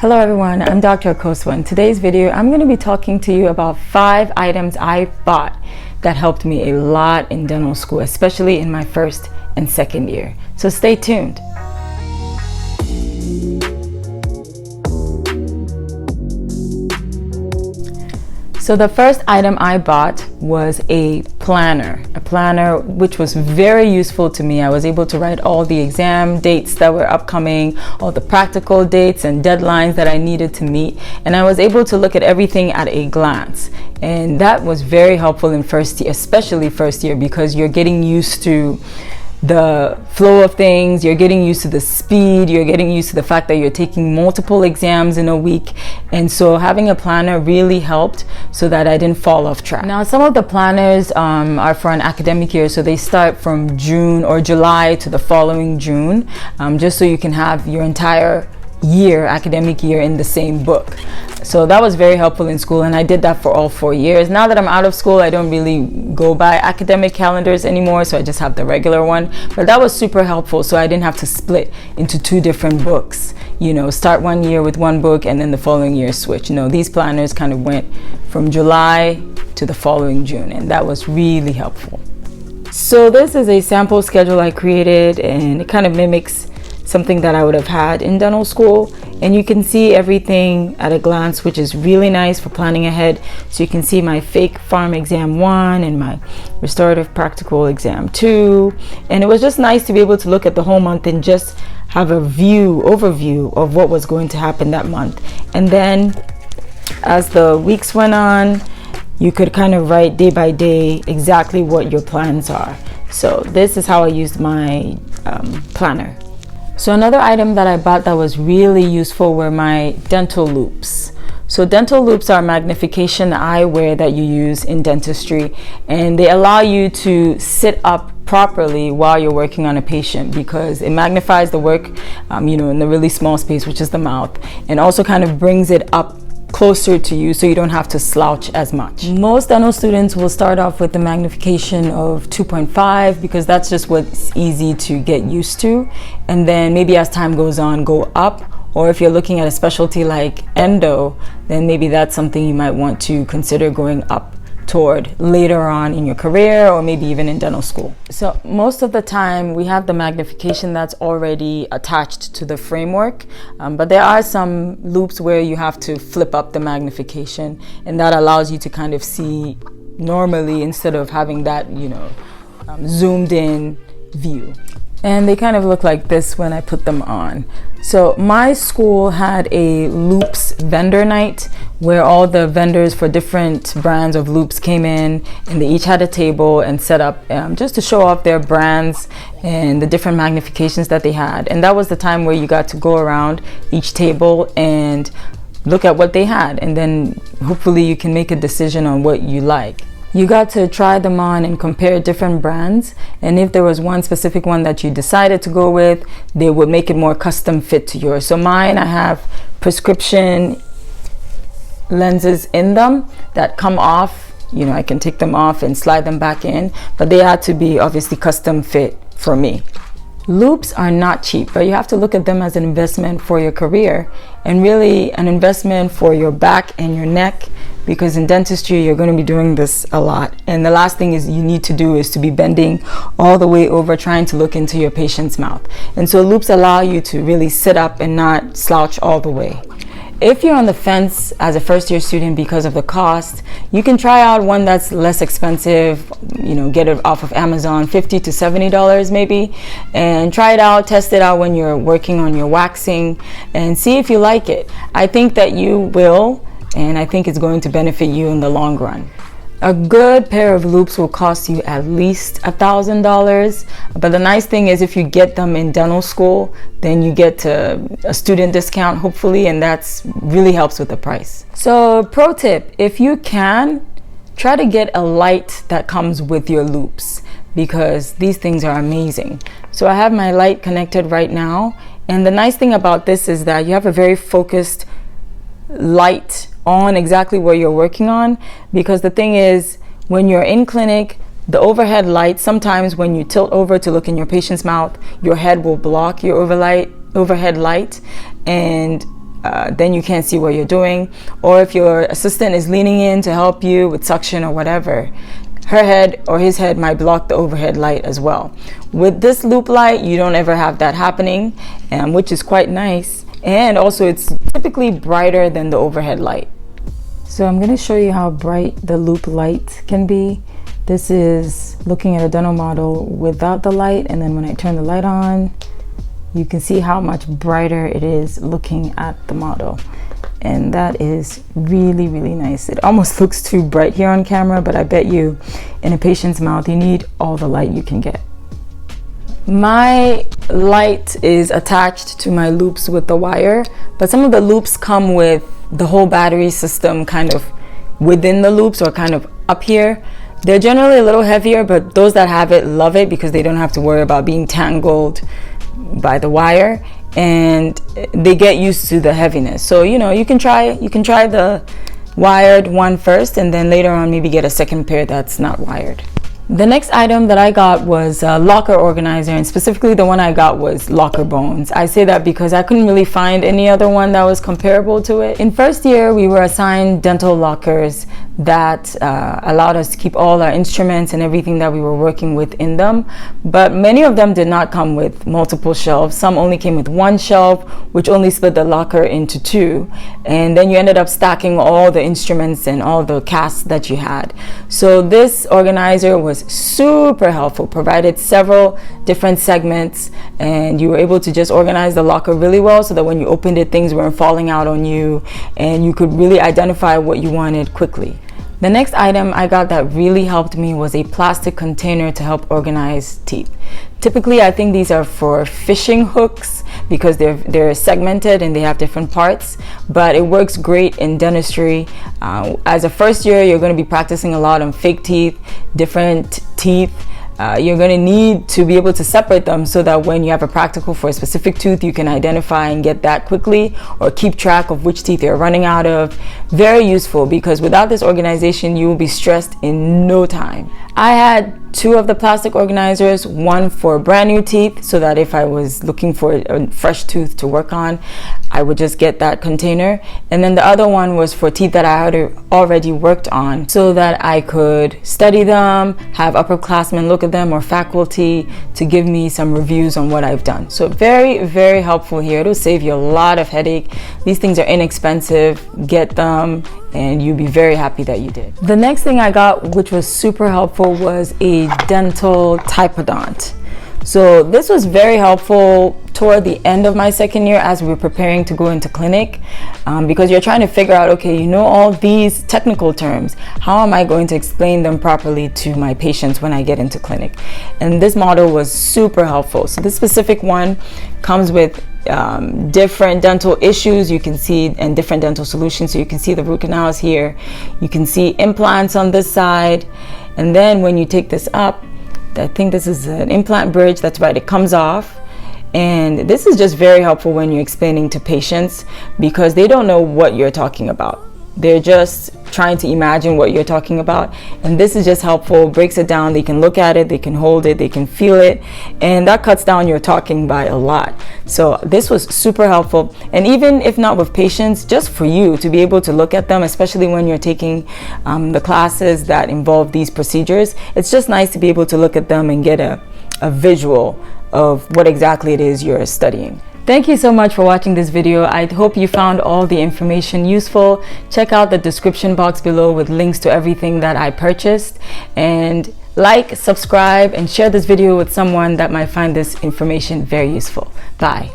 Hello everyone, I'm Dr. Akoswa. In today's video, I'm going to be talking to you about 5 items I bought that helped me a lot in dental school, especially in my first and second year. So stay tuned. So the first item I bought was a planner which was very useful to me. I was able to write all the exam dates that were upcoming, all the practical dates and deadlines that I needed to meet, and I was able to look at everything at a glance. And that was very helpful in first year, especially first year, because you're getting used to the flow of things, you're getting used to the speed, you're getting used to the fact that you're taking multiple exams in a week. And so having a planner really helped so that I didn't fall off track. Now, some of the planners are for an academic year, so they start from June or July to the following June, just so you can have your entire academic year in the same book. So that was very helpful in school, and I did that for all 4 years. Now that I'm out of school, I don't really go by academic calendars anymore, so I just have the regular one. But that was super helpful, so I didn't have to split into 2 different books, start one year with one book and then the following year switch. These planners kind of went from July to the following June, and that was really helpful. So this is a sample schedule I created, and it kind of mimics something that I would have had in dental school, and you can see everything at a glance, which is really nice for planning ahead. So you can see my fake farm exam 1 and my restorative practical exam 2, and it was just nice to be able to look at the whole month and just have a overview of what was going to happen that month. And then as the weeks went on, you could kind of write day by day exactly what your plans are. So this is how I used my planner. So another item that I bought that was really useful were my dental loupes. So dental loupes are magnification eyewear that you use in dentistry, and they allow you to sit up properly while you're working on a patient, because it magnifies the work in the really small space, which is the mouth, and also kind of brings it up closer to you so you don't have to slouch as much. Most dental students will start off with the magnification of 2.5 because that's just what's easy to get used to, and then maybe as time goes on go up, or if you're looking at a specialty like endo, then maybe that's something you might want to consider going up toward later on in your career, or maybe even in dental school. So most of the time we have the magnification that's already attached to the framework, but there are some loupes where you have to flip up the magnification, and that allows you to kind of see normally instead of having that zoomed in view. And they kind of look like this when I put them on. So my school had a loupes vendor night where all the vendors for different brands of loupes came in, and they each had a table and set up just to show off their brands and the different magnifications that they had. And that was the time where you got to go around each table and look at what they had, and then hopefully you can make a decision on what you like. You got to try them on and compare different brands, and if there was one specific one that you decided to go with, they would make it more custom fit to yours. So mine, I have prescription lenses in them that come off. I can take them off and slide them back in, but they had to be obviously custom fit for me. Loupes are not cheap, but you have to look at them as an investment for your career, and really an investment for your back and your neck, because in dentistry you're going to be doing this a lot, and the last thing is you need to do is to be bending all the way over trying to look into your patient's mouth. And so loupes allow you to really sit up and not slouch all the way. If you're on the fence as a first-year student because of the cost, you can try out one that's less expensive, get it off of Amazon, $50 to $70 maybe, and try it out, test it out when you're working on your waxing, and see if you like it. I think that you will, and I think it's going to benefit you in the long run. A good pair of loupes will cost you at least $1,000, but the nice thing is if you get them in dental school, then you get a student discount hopefully, and that's really helps with the price. So pro tip, if you can, try to get a light that comes with your loupes, because these things are amazing. So I have my light connected right now, and the nice thing about this is that you have a very focused light on exactly what you're working on, because the thing is, when you're in clinic, the overhead light, sometimes when you tilt over to look in your patient's mouth, your head will block your overhead light, and then you can't see what you're doing. Or if your assistant is leaning in to help you with suction or whatever, her head or his head might block the overhead light as well. With this loop light, you don't ever have that happening, which is quite nice. And also it's typically brighter than the overhead light. So I'm going to show you how bright the loop light can be. This is looking at a dental model without the light, and then when I turn the light on, you can see how much brighter it is looking at the model. And that is really, really nice. It almost looks too bright here on camera, but I bet you in a patient's mouth, you need all the light you can get. My light is attached to my loops with the wire, but some of the loops come with the whole battery system kind of within the loops or kind of up here. They're generally a little heavier, but those that have it love it because they don't have to worry about being tangled by the wire, and they get used to the heaviness. So you know, you can try the wired one first, and then later on maybe get a second pair that's not wired. The next item that I got was a locker organizer, and specifically the one I got was locker bones. I say that because I couldn't really find any other one that was comparable to it. In first year, we were assigned dental lockers that allowed us to keep all our instruments and everything that we were working with in them, but many of them did not come with multiple shelves. Some only came with one shelf, which only split the locker into two, and then you ended up stacking all the instruments and all the casts that you had. So this organizer was super helpful, provided several different segments, and you were able to just organize the locker really well so that when you opened it, things weren't falling out on you and you could really identify what you wanted quickly. The next item I got that really helped me was a plastic container to help organize teeth. Typically, I think these are for fishing hooks because they're segmented and they have different parts, but it works great in dentistry. As a first year, you're going to be practicing a lot on fake teeth, different teeth. You're going to need to be able to separate them so that when you have a practical for a specific tooth, you can identify and get that quickly, or keep track of which teeth you're running out of. Very useful, because without this organization, you will be stressed in no time. I had two of the plastic organizers, one for brand new teeth so that if I was looking for a fresh tooth to work on, I would just get that container, and then the other one was for teeth that I had already worked on so that I could study them, have upperclassmen look at them or faculty to give me some reviews on what I've done. So very, very helpful here. It'll save you a lot of headache. These things are inexpensive. Get them and you'll be very happy that you did. The next thing I got, which was super helpful, was a dental typodont. So this was very helpful toward the end of my second year as we were preparing to go into clinic, because you're trying to figure out, okay, you know all these technical terms, how am I going to explain them properly to my patients when I get into clinic? And this model was super helpful. So this specific one comes with different dental issues you can see and different dental solutions. So you can see the root canals here, you can see implants on this side, and then when you take this up, I think this is an implant bridge, that's right, it comes off. And this is just very helpful when you're explaining to patients because they don't know what you're talking about. They're just trying to imagine what you're talking about, and this is just helpful, breaks it down. They can look at it, they can hold it, they can feel it, and that cuts down your talking by a lot. So this was super helpful, and even if not with patients, just for you to be able to look at them, especially when you're taking the classes that involve these procedures, it's just nice to be able to look at them and get a visual of what exactly it is you're studying. Thank you so much for watching this video. I hope you found all the information useful. Check out the description box below with links to everything that I purchased. And like, subscribe, and share this video with someone that might find this information very useful. Bye.